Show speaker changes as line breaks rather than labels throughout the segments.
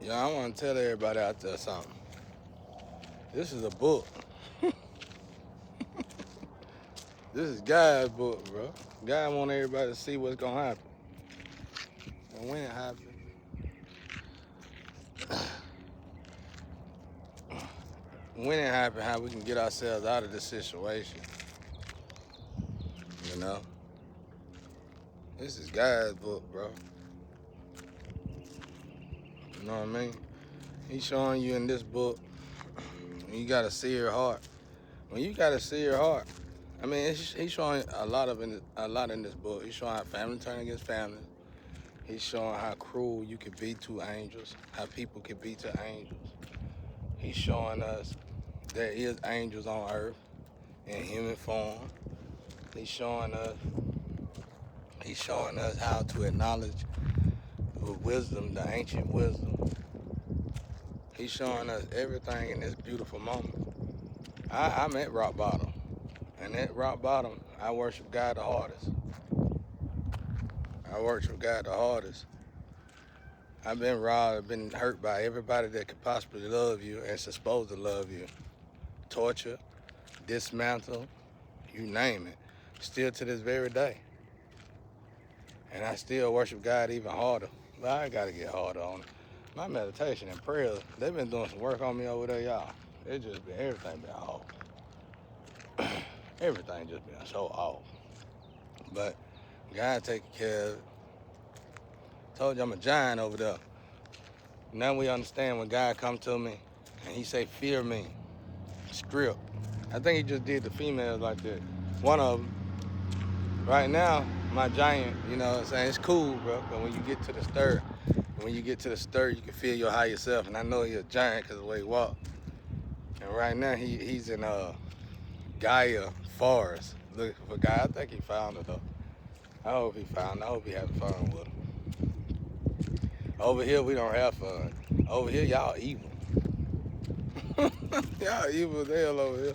Yeah, I want to tell everybody out there something. This is a book. This is God's book, bro. God want everybody to see what's gonna happen. And when it happens, how we can get ourselves out of this situation. You know? This is God's book, bro. You know what I mean? He's showing you in this book, you gotta see your heart. When you gotta see your heart, I mean, he's showing a lot in this book. He's showing how family turn against family. He's showing how cruel you can be to angels, how people can be to angels. He's showing us there is angels on earth in human form. He's showing us how to acknowledge the wisdom, the ancient wisdom. He's showing us everything in this beautiful moment. I'm at rock bottom. And at rock bottom, I worship God the hardest. I've been robbed, I've been hurt by everybody that could possibly love you and supposed to love you. Torture, dismantle, you name it. Still to this very day. And I still worship God even harder. But I gotta get harder on it. My meditation and prayer, they've been doing some work on me over there, y'all. It just been, everything been off. Everything just been so off. But God taking care of it. Told you I'm a giant over there. Now we understand when God come to me and he say, fear me, script. I think he just did the females like that. One of them. Right now, my giant, you know what I'm saying? It's cool, bro. But when you get to the stir, you can feel your higher self. And I know he's a giant because of the way he walk. And right now, he's in Gaia Forest looking for God. I think he found it, though. I hope he found it. I hope he having fun with him. Over here, we don't have fun. Over here, y'all evil. Y'all evil as hell over here.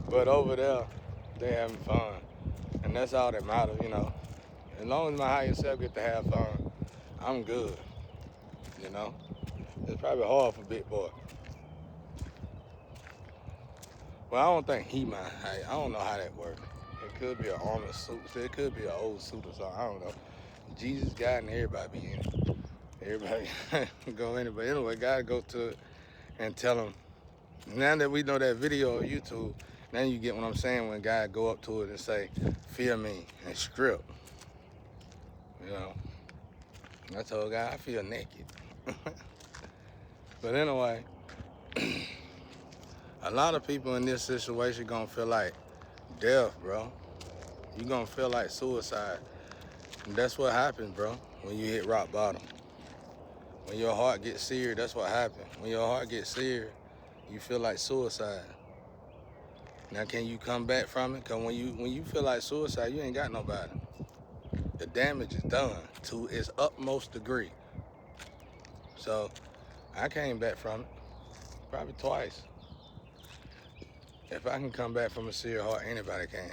But over there, they having fun. And that's all that matters, you know. As long as my higher self get to have fun, I'm good, you know. It's probably hard for Big Boy. Well, I don't think he might. I don't know how that works. It could be an armor suit. It could be an old suit or something. I don't know. Jesus, God, and everybody be in it. Everybody go in it. But anyway, God go to it and tell him. Now that we know that video on YouTube, now you get what I'm saying when God go up to it and say, fear me, and script. You know. I told God, I feel naked. But anyway, a lot of people in this situation gonna feel like death, bro. You gonna feel like suicide. And that's what happens, bro, when you hit rock bottom. When your heart gets seared, that's what happens. When your heart gets seared, you feel like suicide. Now, can you come back from it? Because when you feel like suicide, you ain't got nobody. The damage is done to its utmost degree. So, I came back from it, probably twice. If I can come back from a seared heart, anybody can.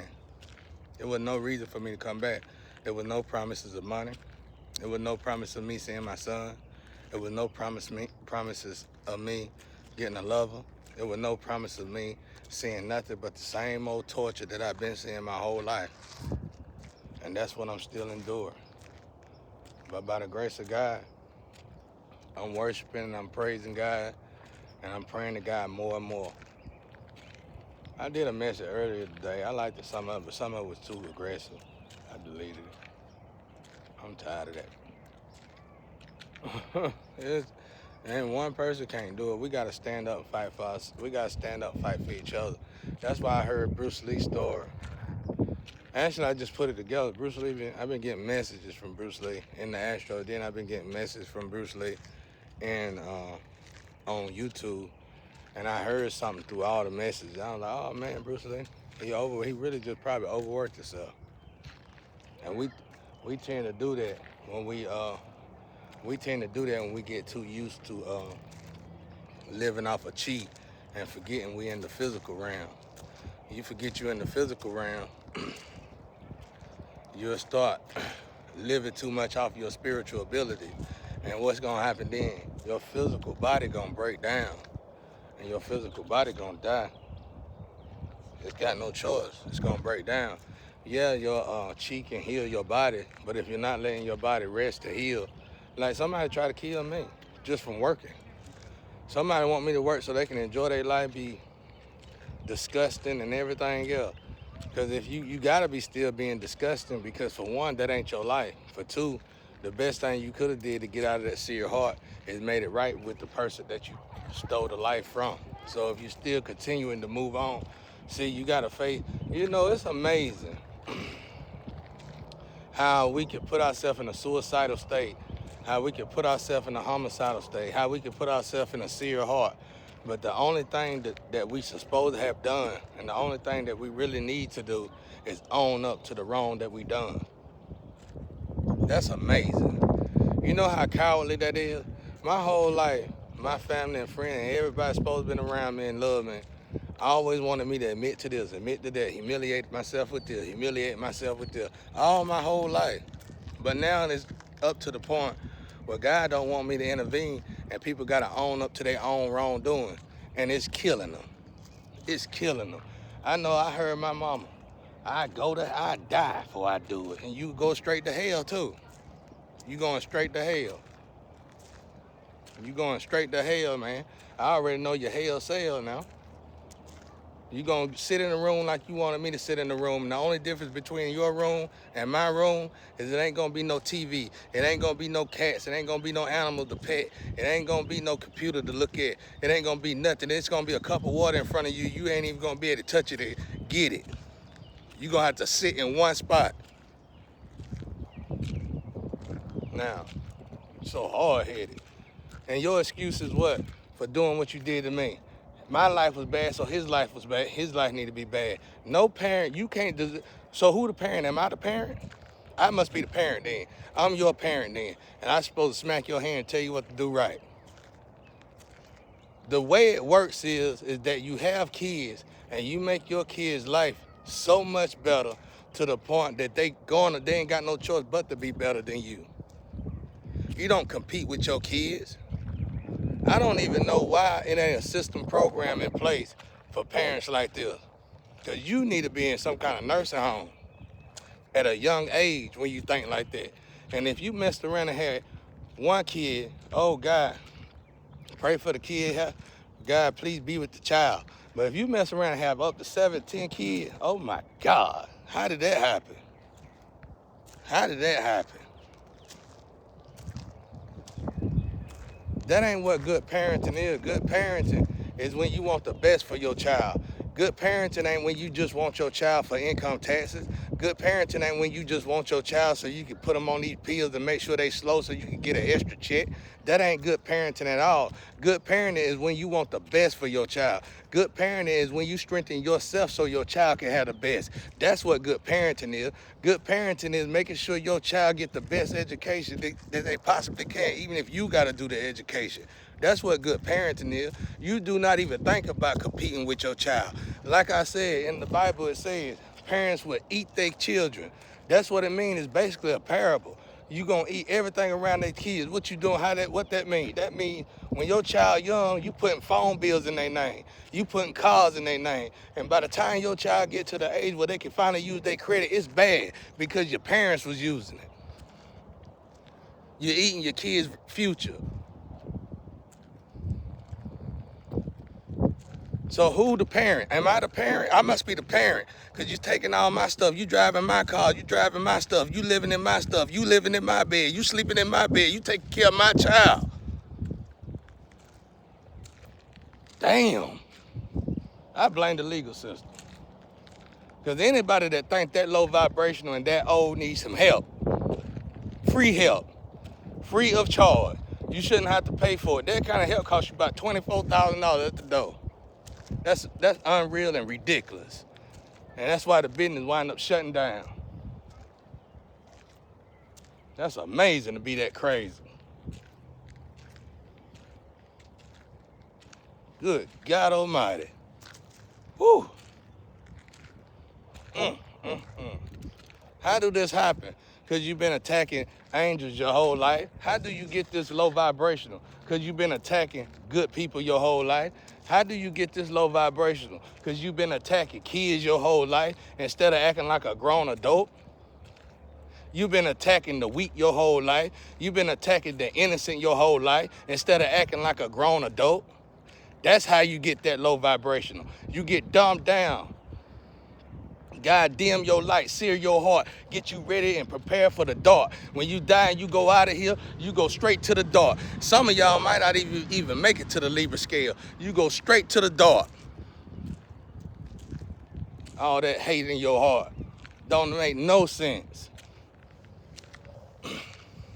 There was no reason for me to come back. There was no promises of money. There was no promise of me seeing my son. There was no promises of me getting a lover. There was no promise of me seeing nothing but the same old torture that I've been seeing my whole life. And that's what I'm still enduring. But by the grace of God, I'm worshiping and I'm praising God and I'm praying to God more and more. I did a message earlier today. I liked some of it, but some of it was too aggressive. I deleted it. I'm tired of that. And one person can't do it. We gotta stand up and fight for us. We gotta stand up and fight for each other. That's why I heard Bruce Lee's story. Actually, I just put it together. Bruce Lee, I've been getting messages from Bruce Lee in the Astro. Then I've been getting messages from Bruce Lee on YouTube. And I heard something through all the messages. I was like, oh man, Bruce Lee, he really just probably overworked himself. And we tend to do that when we get too used to living off a cheat and forgetting we in the physical realm. You forget you in the physical realm, you'll start living too much off your spiritual ability. And what's gonna happen then? Your physical body gonna break down, and your physical body gonna die. It's got no choice. It's gonna break down. Yeah, your cheek can heal your body, but if you're not letting your body rest to heal, like somebody try to kill me just from working. Somebody want me to work so they can enjoy their life, be disgusting and everything else. Because if you gotta be still being disgusting, because for one, that ain't your life. For two, the best thing you could have did to get out of that seared heart is made it right with the person that you stole the life from. So if you're still continuing to move on, see, you gotta face. You know, it's amazing how we can put ourselves in a suicidal state, how we can put ourselves in a homicidal state, how we can put ourselves in a seared heart. But the only thing that we supposed to have done, and the only thing that we really need to do, is own up to the wrong that we done. That's amazing. You know how cowardly that is? My whole life, my family and friends, and everybody supposed to be around me and love me. I always wanted me to admit to this, admit to that, humiliate myself with this, humiliate myself with this, all my whole life. But now it's up to the point where God don't want me to intervene, and people got to own up to their own wrongdoing, and it's killing them. It's killing them. I know I heard my mama, I die before I do it, and you go straight to hell too. You going straight to hell. You going straight to hell, man. I already know your hell cell now. You gonna sit in the room like you wanted me to sit in the room. And the only difference between your room and my room is it ain't gonna be no TV. It ain't gonna be no cats. It ain't gonna be no animals to pet. It ain't gonna be no computer to look at. It ain't gonna be nothing. It's gonna be a cup of water in front of you. You ain't even gonna be able to touch it to get it. You gonna have to sit in one spot. Now, so hard-headed. And your excuse is what? For doing what you did to me. My life was bad, so his life was bad. His life need to be bad. No parent, you can't do. So who the parent? Am I the parent? I must be the parent then. I'm your parent then. And I'm supposed to smack your hand and tell you what to do right. The way it works is that you have kids and you make your kids' life so much better to the point that they ain't got no choice but to be better than you. You don't compete with your kids. I don't even know why it ain't a system program in place for parents like this. Because you need to be in some kind of nursing home at a young age when you think like that. And if you messed around and had one kid, oh God, pray for the kid. God, please be with the child. But if you mess around and have up to 7, 10 kids, oh my God, how did that happen? How did that happen? That ain't what good parenting is. Good parenting is when you want the best for your child. Good parenting ain't when you just want your child for income taxes. Good parenting ain't when you just want your child so you can put them on these pills and make sure they slow so you can get an extra check. That ain't good parenting at all. Good parenting is when you want the best for your child. Good parenting is when you strengthen yourself so your child can have the best. That's what good parenting is. Good parenting is making sure your child get the best education that they possibly can, even if you got to do the education. That's what good parenting is. You do not even think about competing with your child. Like I said, in the Bible it says, parents will eat their children. That's what it means. It's basically a parable. You gonna eat everything around their kids. What you doing? What that mean? That means when your child young, you putting phone bills in their name. You putting cars in their name. And by the time your child get to the age where they can finally use their credit, it's bad because your parents was using it. You're eating your kids' future. So who the parent? Am I the parent? I must be the parent because you taking all my stuff. You driving my car. You driving my stuff. You living in my stuff. You living in my bed. You sleeping in my bed. You taking care of my child. Damn. I blame the legal system. Because anybody that think that low vibrational and that old needs some help, free of charge. You shouldn't have to pay for it. That kind of help costs you about $24,000 at the door. That's unreal and ridiculous. And that's why the business wind up shutting down. That's amazing to be that crazy. Good God Almighty. Whew. How do this happen? Because you've been attacking angels your whole life. How do you get this low vibrational? Because you've been attacking good people your whole life. How do you get this low vibrational? Because you've been attacking kids your whole life instead of acting like a grown adult. You've been attacking the weak your whole life. You've been attacking the innocent your whole life instead of acting like a grown adult. That's how you get that low vibrational. You get dumbed down. God dim your light, sear your heart, get you ready and prepare for the dark. When you die and you go out of here, you go straight to the dark. Some of y'all might not even make it to the Libra scale. You go straight to the dark. All that hate in your heart don't make no sense.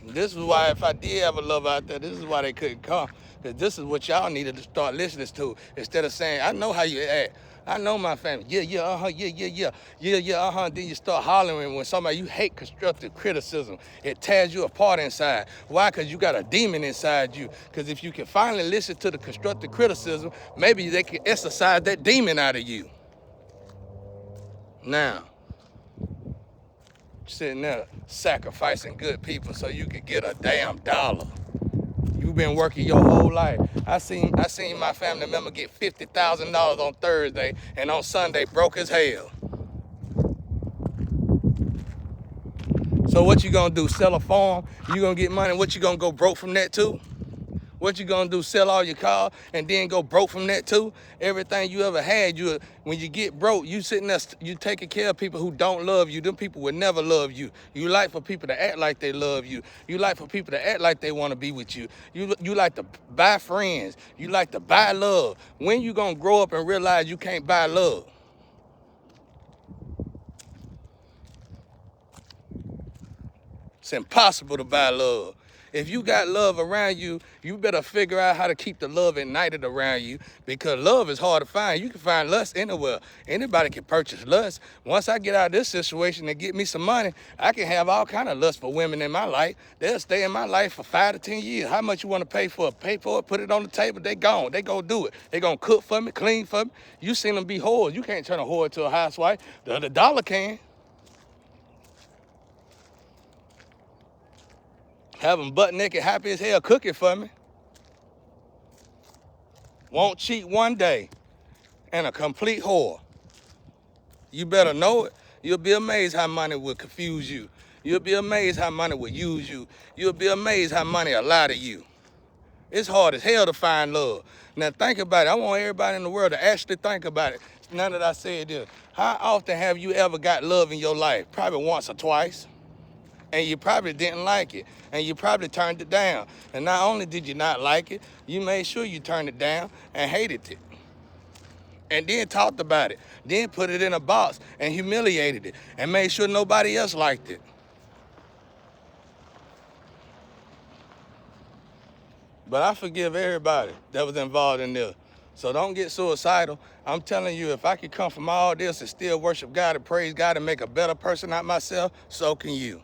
This is why if I did have a love out there, this is why they couldn't come. Because this is what y'all needed to start listening to. Instead of saying, I know how you act. I know my family. Yeah, uh-huh, yeah, uh-huh. Then you start hollering when somebody, you hate constructive criticism. It tears you apart inside. Why? Because you got a demon inside you. Because if you can finally listen to the constructive criticism, maybe they can exorcise that demon out of you. Now, sitting there sacrificing good people so you could get a damn dollar. You've been working your whole life. I seen my family member get $50,000 on Thursday and on Sunday broke as hell. So what you gonna do? Sell a farm? You gonna get money? What you gonna go broke from that too? What you gonna do? Sell all your cars and then go broke from that too? Everything you ever had, when you get broke, you sitting there, you taking care of people who don't love you. Them people will never love you. You like for people to act like they love you. You like for people to act like they want to be with you. You like to buy friends. You like to buy love. When you gonna grow up and realize you can't buy love? It's impossible to buy love. If you got love around you, you better figure out how to keep the love ignited around you, because love is hard to find. You can find lust anywhere. Anybody can purchase lust. Once I get out of this situation and get me some money, I can have all kind of lust for women in my life. They'll stay in my life for 5 to 10 years. How much you want to pay for it? Pay for it, put it on the table, they gone. They gonna do it. They gonna cook for me, clean for me. You seen them be whores. You can't turn a whore into a housewife. The dollar can. Have them butt naked, happy as hell, cooking for me. Won't cheat one day, and a complete whore. You better know it. You'll be amazed how money will confuse you. You'll be amazed how money will use you. You'll be amazed how money will lie to you. It's hard as hell to find love. Now think about it. I want everybody in the world to actually think about it. Now that I said this, how often have you ever got love in your life? Probably once or twice. And you probably didn't like it, and you probably turned it down. And not only did you not like it, you made sure you turned it down and hated it. And then talked about it, then put it in a box and humiliated it, and made sure nobody else liked it. But I forgive everybody that was involved in this. So don't get suicidal. I'm telling you, if I could come from all this and still worship God and praise God and make a better person out of myself, so can you.